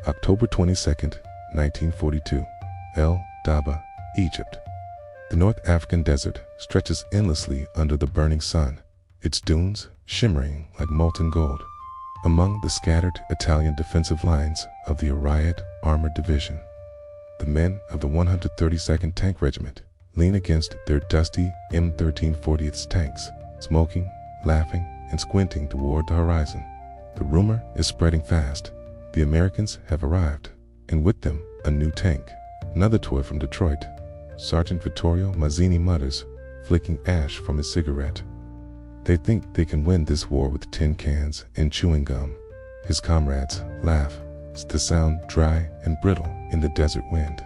October 22nd, 1942, El Daba, Egypt. The North African desert stretches endlessly under the burning sun, its dunes shimmering like molten gold. Among the scattered Italian defensive lines of the WWII Armored Division, the men of the 132nd Tank Regiment lean against their dusty M1340th tanks, smoking, laughing, and squinting toward the horizon. The rumor is spreading fast. The Americans have arrived, and with them, a new tank, another toy from Detroit. Sergeant Vittorio Mazzini mutters, flicking ash from his cigarette. They think they can win this war with tin cans and chewing gum. His comrades laugh, the sound dry and brittle in the desert wind.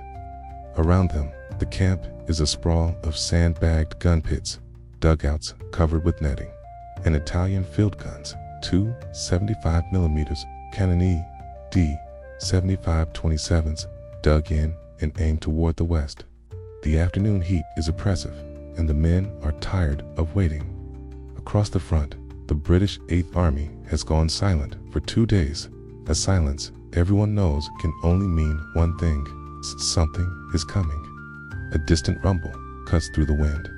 Around them, the camp is a sprawl of sandbagged gun pits, dugouts covered with netting, and Italian field guns, two 75mm Cannon D-75-27s, dug in and aimed toward the west. The afternoon heat is oppressive, and the men are tired of waiting. Across the front, the British 8th Army has gone silent for 2 days, a silence everyone knows can only mean one thing: something is coming. A distant rumble cuts through the wind.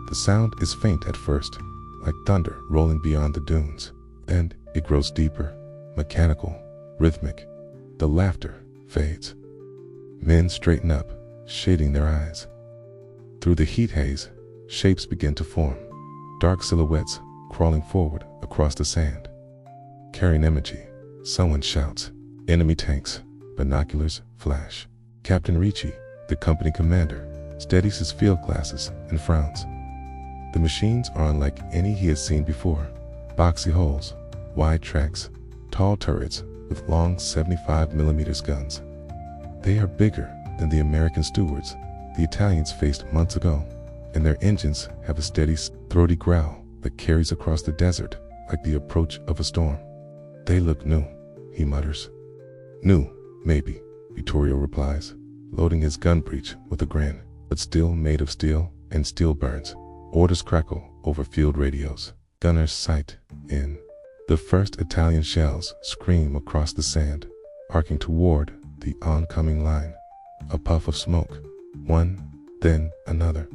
The sound is faint at first, like thunder rolling beyond the dunes. Then it grows deeper, mechanical, rhythmic. The laughter fades. Men straighten up, shading their eyes. Through the heat haze, shapes begin to form, dark silhouettes crawling forward across the sand. Carrying imagery, someone shouts. Enemy tanks, binoculars flash. Captain Ricci, the company commander, steadies his field glasses and frowns. The machines are unlike any he has seen before. Boxy hulls, wide tracks, tall turrets with long 75mm guns. They are bigger than the American Stewards the Italians faced months ago, and their engines have a steady, throaty growl that carries across the desert like the approach of a storm. They look new, he mutters. New, maybe, Vittorio replies, loading his gun breech with a grin, but still made of steel, and steel burns. Orders crackle over field radios. Gunners sight in. The first Italian shells scream across the sand, arcing toward the oncoming line. A puff of smoke, one, then another.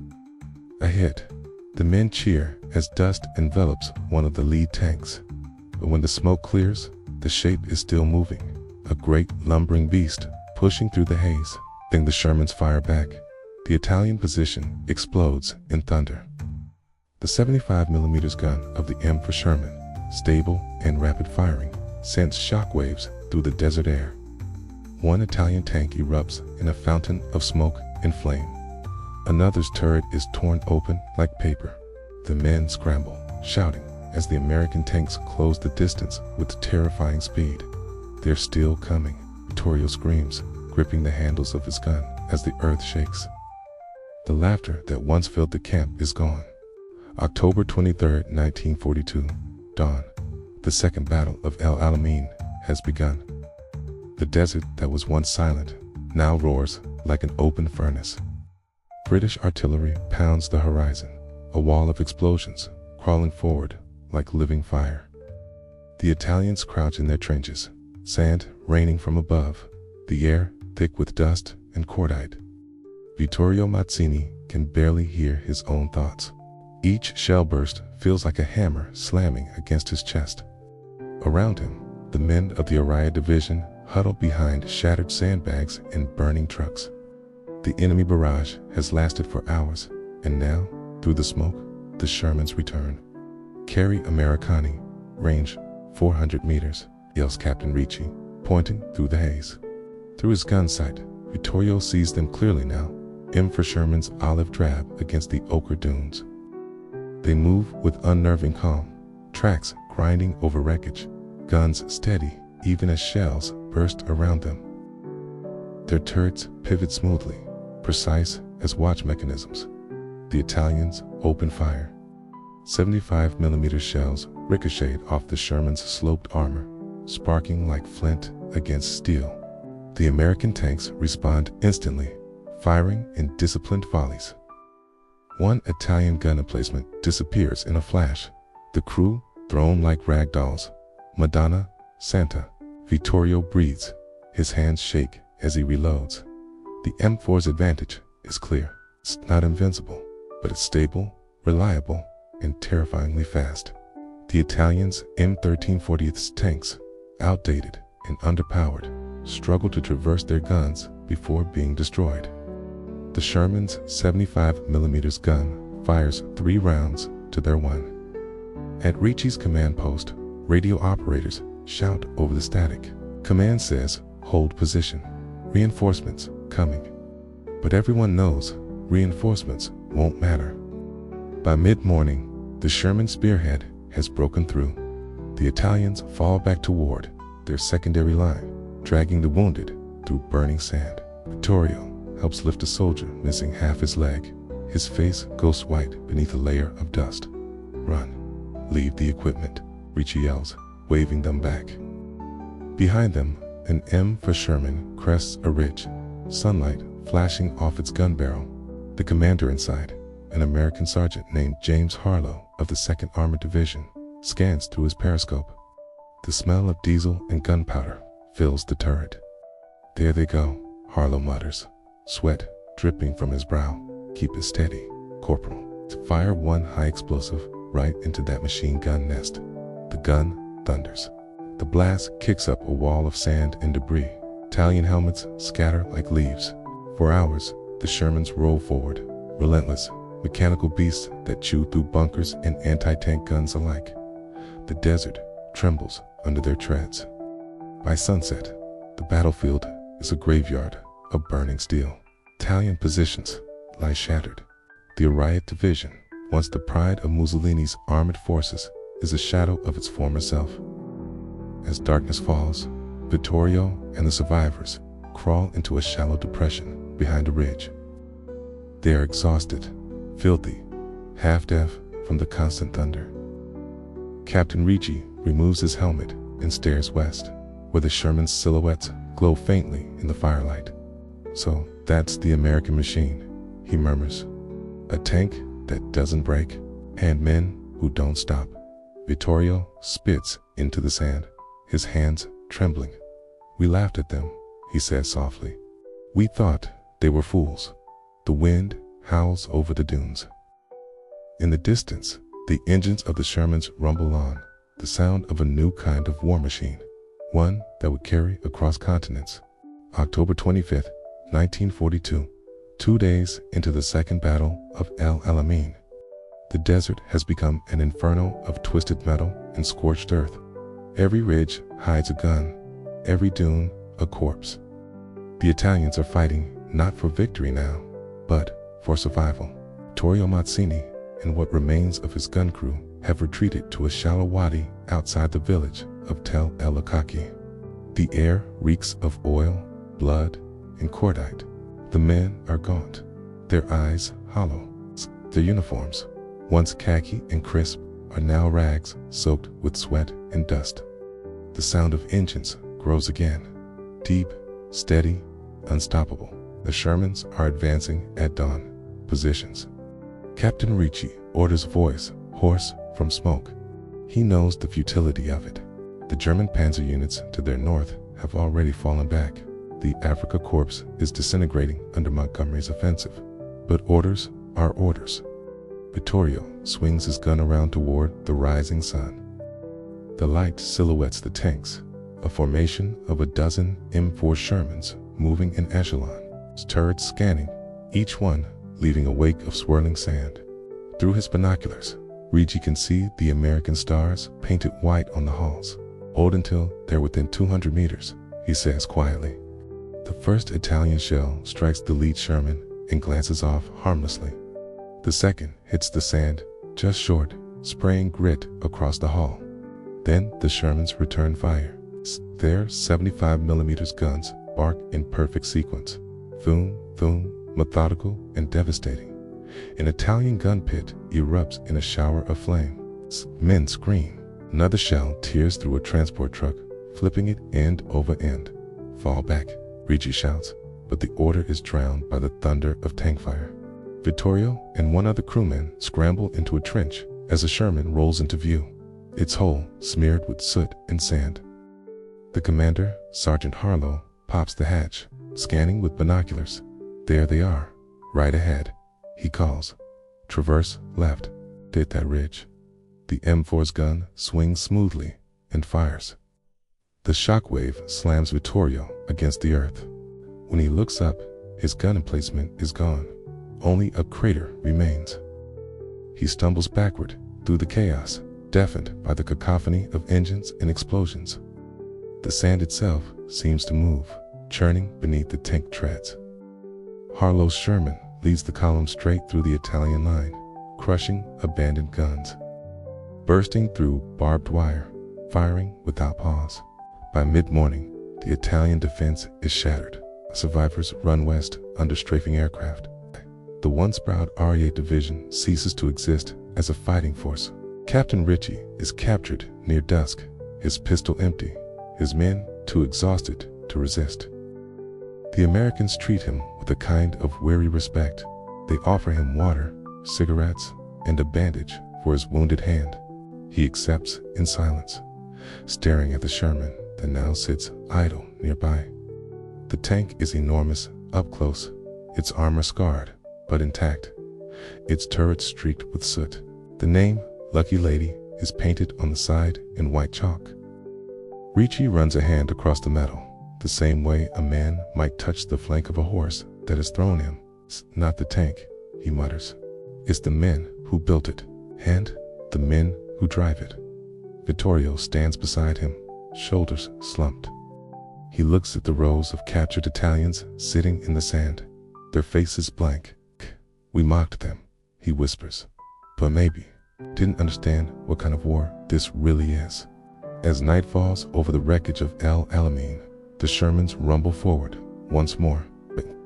A hit. The men cheer as dust envelops one of the lead tanks. But when the smoke clears, the shape is still moving, a great lumbering beast pushing through the haze. Then the Shermans fire back. The Italian position explodes in thunder. The 75mm gun of the M4 Sherman, stable and rapid firing, sends shockwaves through the desert air. One Italian tank erupts in a fountain of smoke and flame. Another's turret is torn open like paper. The men scramble, shouting, as the American tanks close the distance with terrifying speed. They're still coming, Vittorio screams, gripping the handles of his gun as the earth shakes. The laughter that once filled the camp is gone. October 23, 1942, dawn. The second battle of El Alamein has begun. The desert that was once silent now roars like an open furnace. British artillery pounds the horizon, a wall of explosions crawling forward like living fire. The Italians crouch in their trenches, sand raining from above, the air thick with dust and cordite. Vittorio Mazzini can barely hear his own thoughts. Each shell burst feels like a hammer slamming against his chest. Around him, the men of the WWII division huddle behind shattered sandbags and burning trucks. The enemy barrage has lasted for hours, and now, through the smoke, the Shermans return. Carry Americani, range 400 meters, yells Captain Ricci, pointing through the haze. Through his gun sight, Vittorio sees them clearly now, M4 Sherman's olive drab against the ochre dunes. They move with unnerving calm, tracks grinding over wreckage, guns steady even as shells burst around them. Their turrets pivot smoothly, precise as watch mechanisms. The Italians open fire. 75mm shells ricochet off the Sherman's sloped armor, sparking like flint against steel. The American tanks respond instantly, firing in disciplined volleys. One Italian gun emplacement disappears in a flash, the crew thrown like rag dolls. Madonna Santa, Vittorio breathes, His hands shake as he reloads. The M4's advantage is clear. It's not invincible, but it's stable, reliable, and terrifyingly fast. The Italians' M1340's tanks, outdated and underpowered, struggle to traverse their guns before being destroyed. The Sherman's 75mm gun fires 3 rounds to their 1. At Ricci's command post, radio operators shout over the static. Command says, "Hold position. Reinforcements coming." But everyone knows reinforcements won't matter. By mid-morning, the Sherman spearhead has broken through. The Italians fall back toward their secondary line, dragging the wounded through burning sand. Vittorio helps lift a soldier missing half his leg. His face goes white beneath a layer of dust. "Run. Leave the equipment," Ricci yells, waving them back. Behind them, an M4 Sherman crests a ridge, sunlight flashing off its gun barrel. The commander inside, an American sergeant named James Harlow of the 2nd Armored Division, scans through his periscope. The smell of diesel and gunpowder fills the turret. "There they go," Harlow mutters, sweat dripping from his brow. "Keep it steady, Corporal." Fire one high explosive right into that machine gun nest. The gun thunders. The blast kicks up a wall of sand and debris. Italian helmets scatter like leaves. For hours, the Shermans roll forward, relentless, mechanical beasts that chew through bunkers and anti-tank guns alike. The desert trembles under their treads. By sunset, the battlefield is a graveyard of burning steel. Italian positions lie shattered. The WWII division, once the pride of Mussolini's armored forces, is a shadow of its former self. As darkness falls, Vittorio and the survivors crawl into a shallow depression behind a ridge. They are exhausted, filthy, half-deaf from the constant thunder. Captain Ricci removes his helmet and stares west, where the Sherman's silhouettes glow faintly in the firelight. "So that's the American machine," he murmurs. "A tank that doesn't break, and men who don't stop." Vittorio spits into the sand, his hands trembling. "We laughed at them," he says softly. "We thought they were fools." The wind howls over the dunes. In the distance, the engines of the Shermans rumble on, the sound of a new kind of war machine, one that would carry across continents. October 25th, 1942, 2 days into the Second Battle of El Alamein. The desert has become an inferno of twisted metal and scorched earth. Every ridge hides a gun, every dune a corpse. The Italians are fighting not for victory now, but for survival. Vittorio Mazzini and what remains of his gun crew have retreated to a shallow wadi outside the village of Tel El Akaki. The air reeks of oil, blood, and cordite. The men are gaunt, their eyes hollow. Their uniforms, once khaki and crisp, are now rags soaked with sweat and dust. The sound of engines grows again, deep, steady, unstoppable. The Shermans are advancing at dawn. Positions. Captain Ricci orders voice, hoarse from smoke. He knows the futility of it. The German panzer units to their north have already fallen back. The Afrika Corps is disintegrating under Montgomery's offensive. But orders are orders. Vittorio swings his gun around toward the rising sun. The light silhouettes the tanks, a formation of a dozen M4 Shermans moving in echelon, turrets scanning, each one leaving a wake of swirling sand. Through his binoculars, Ricci can see the American stars painted white on the hulls. "Hold until they're within 200 meters, he says quietly. The first Italian shell strikes the lead Sherman and glances off harmlessly. The second hits the sand, just short, spraying grit across the hull. Then the Shermans return fire. Their 75mm guns bark in perfect sequence. Thum, thum, methodical and devastating. An Italian gun pit erupts in a shower of flame. Men scream. Another shell tears through a transport truck, flipping it end over end. "Fall back," Ricci shouts, but the order is drowned by the thunder of tank fire. Vittorio and one other crewman scramble into a trench as a Sherman rolls into view, its hull smeared with soot and sand. The commander, Sergeant Harlow, pops the hatch, scanning with binoculars. There they are, right ahead. He calls. Traverse left. Hit that ridge. The M4's gun swings smoothly and fires. The shockwave slams Vittorio against the earth. When he looks up, his gun emplacement is gone. Only a crater remains. He stumbles backward through the chaos, deafened by the cacophony of engines and explosions. The sand itself seems to move, churning beneath the tank treads. Harlow's Sherman leads the column straight through the Italian line, crushing abandoned guns. Bursting through barbed wire, firing without pause. By mid-morning, the Italian defense is shattered. Survivors run west under strafing aircraft. The once proud WWII division ceases to exist as a fighting force. Captain Ritchie is captured near dusk, his pistol empty, his men too exhausted to resist. The Americans treat him with a kind of weary respect. They offer him water, cigarettes, and a bandage for his wounded hand. He accepts in silence, staring at the Sherman that now sits idle nearby. The tank is enormous up close, its armor scarred but intact, its turrets streaked with soot. The name, Lucky Lady, is painted on the side in white chalk. Ritchie runs a hand across the metal, the same way a man might touch the flank of a horse that has thrown him. It's not the tank, he mutters. It's the men who built it, and the men who drive it. Vittorio stands beside him, shoulders slumped. He looks at the rows of captured Italians sitting in the sand, their faces blank. We mocked them, he whispers, but maybe didn't understand what kind of war this really is. As night falls over the wreckage of Alamein, the Shermans rumble forward once more,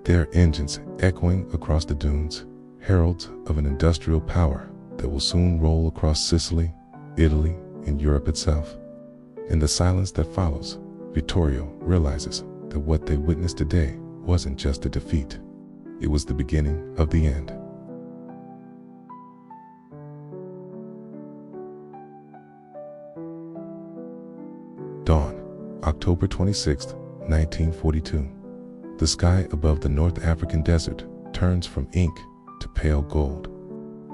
their engines echoing across the dunes, heralds of an industrial power that will soon roll across Sicily, Italy, and Europe itself. In the silence that follows, Vittorio realizes that what they witnessed today wasn't just a defeat. It was the beginning of the end. Dawn, October 26, 1942. The sky above the North African desert turns from ink to pale gold.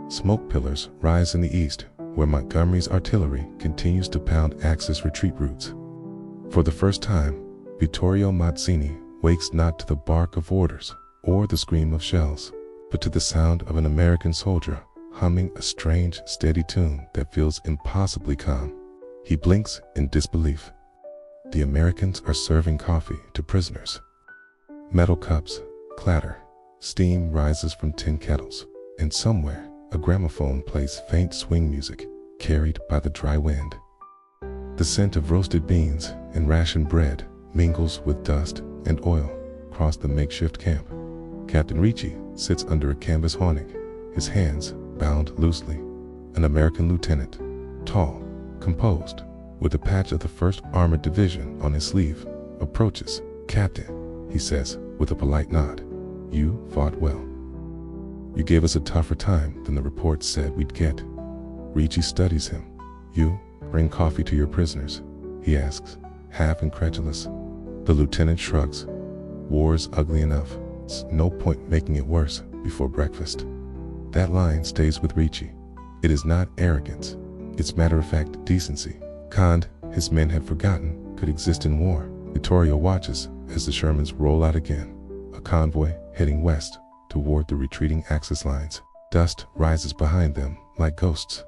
Smoke pillars rise in the east, where Montgomery's artillery continues to pound Axis retreat routes. For the first time, Vittorio Mazzini wakes not to the bark of orders or the scream of shells, but to the sound of an American soldier humming a strange, steady tune that feels impossibly calm. He blinks in disbelief. The Americans are serving coffee to prisoners. Metal cups clatter, steam rises from tin kettles, and somewhere a gramophone plays faint swing music carried by the dry wind. The scent of roasted beans and rationed bread mingles with dust and oil across the makeshift camp. Captain Ritchie sits under a canvas awning, his hands bound loosely. An American lieutenant, tall, composed, with a patch of the 1st Armored Division on his sleeve, approaches. "Captain," he says with a polite nod, "you fought well. You gave us a tougher time than the reports said we'd get." Ritchie studies him. "You bring coffee to your prisoners?" he asks, half incredulous. The lieutenant shrugs. "War's ugly enough. It's no point making it worse before breakfast." That line stays with Ritchie. It is not arrogance. It's matter-of-fact decency. Kind his men had forgotten could exist in war. Vittorio watches as the Shermans roll out again, a convoy heading west toward the retreating Axis lines. Dust rises behind them like ghosts.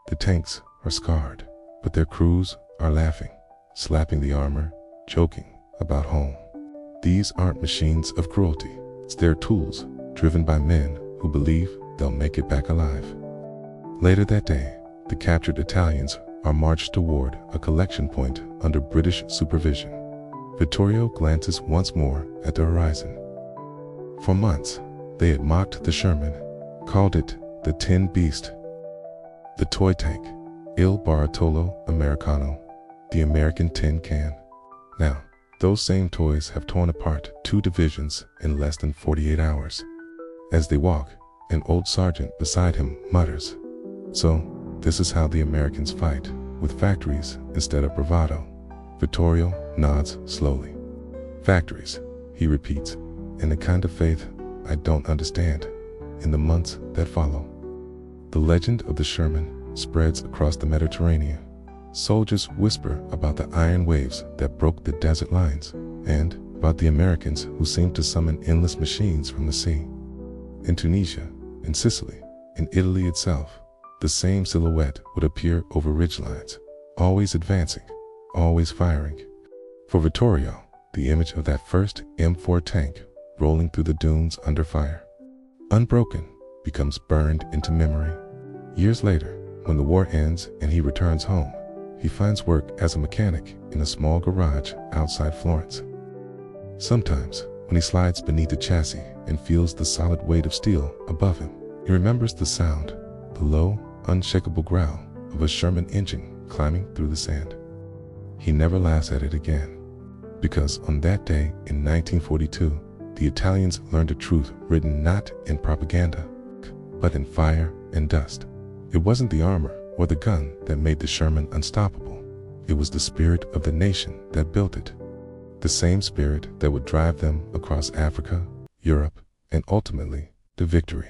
The tanks are scarred, but their crews are laughing, slapping the armor, joking about home. These aren't machines of cruelty. It's their tools, driven by men who believe they'll make it back alive. Later that day, the captured Italians are marched toward a collection point under British supervision. Vittorio glances once more at the horizon. For months, they had mocked the Sherman, called it the Tin Beast, the toy tank, Il Barattolo Americano, the American tin can. Now, those same toys have torn apart 2 divisions in less than 48 hours. As they walk, an old sergeant beside him mutters, "So, this is how the Americans fight, with factories instead of bravado." Vittorio nods slowly. Factories, he repeats, and a kind of faith I don't understand. In the months that follow, the legend of the Sherman spreads across the Mediterranean. Soldiers whisper about the iron waves that broke the desert lines, and about the Americans who seemed to summon endless machines from the sea. In Tunisia, in Sicily, in Italy itself, the same silhouette would appear over ridgelines, always advancing, always firing. For Vittorio, the image of that first M4 tank rolling through the dunes under fire, unbroken, becomes burned into memory. Years later, when the war ends and he returns home, he finds work as a mechanic in a small garage outside Florence. Sometimes, when he slides beneath the chassis and feels the solid weight of steel above him, he remembers the sound, the low, unshakable growl of a Sherman engine climbing through the sand. He never laughs at it again, because on that day in 1942, the Italians learned a truth written not in propaganda, but in fire and dust. It wasn't the armor or the gun that made the Sherman unstoppable. It was the spirit of the nation that built it. The same spirit that would drive them across Africa, Europe, and ultimately to victory.